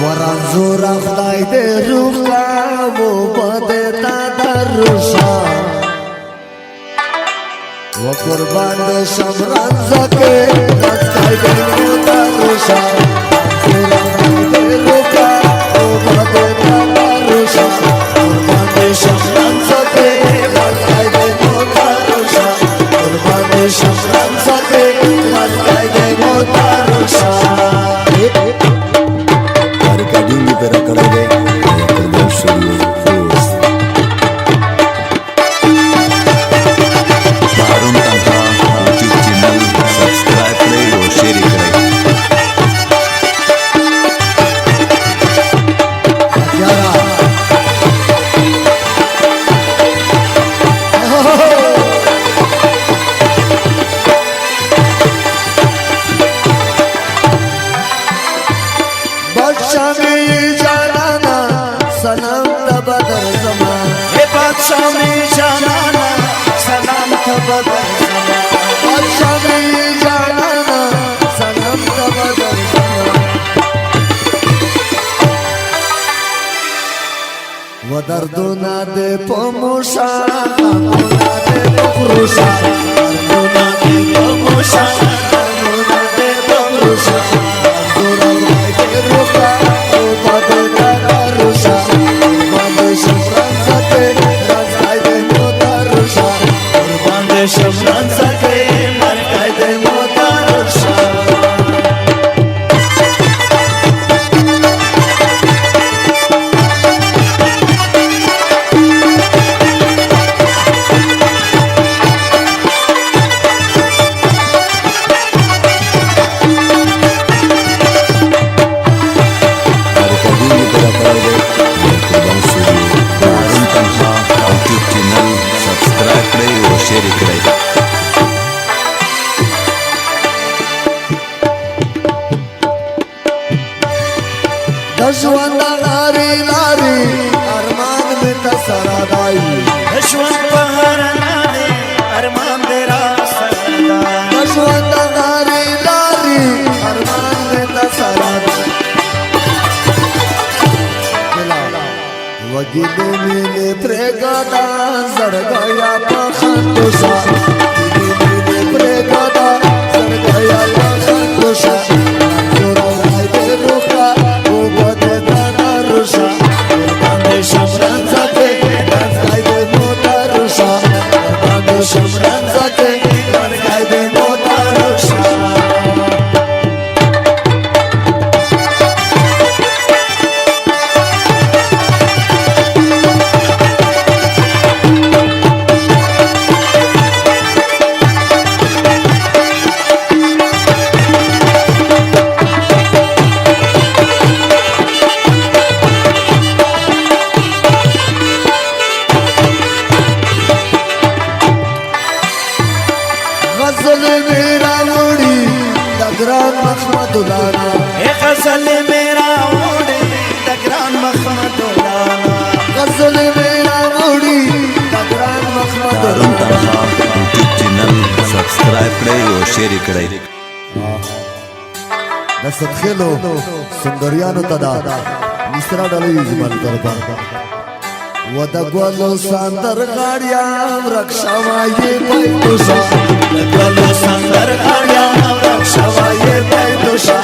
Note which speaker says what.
Speaker 1: ورانزور خدای دې روح کا و بده تا دروشا و قربان دې شمران زکه خدای دې دروشا ورانزور دې روح کا و بده تا دروشا قربان دې شمران زکه خدای دې دروشا قربان دې شمران زکه خدای دې دروشا सलाम तबदर जमान हे बादशाह में जानाना सलाम तबदर जमान बादशाह में जानाना सलाम तबदर जमान वदर्दुना दे पोमुशा वदर्दुना दे पोमुशा वदर्दुना दे पोमुशा वदर्दुना दे पोमुशा दुरा दे रुका ओ बदे रुशा शमरान सके मर कायदे मोतारुशा दशवंत लारी लारी अरमान में तसरादाई दशवंत पहर लारी अरमान मेरा सरदाई दशवंत लारी लारी अरमान में तसरादाई वगिले मिले प्रेगदा सरगया पखंडुसा वगिले मिले प्रेगदा सरगया पखंडुसा शमरान जाके कर कायदे मोतारुशा गजल मेरा उड़ी दगरान महमदुलाना ए गजल मेरा उड़ी दगरान महमदुलाना गजल मेरा उड़ी दगरान महमदुलाना चैनल सब्सक्राइब करें और शेयर करें दसत खेलो सुंदरियानो तदा मिश्रा डली जमल दरबार वदगवलो सांदर गाड़िया रक्षावाये पैदुषा वदगवलो सांदर गाड़िया रक्षावाये पैदुषा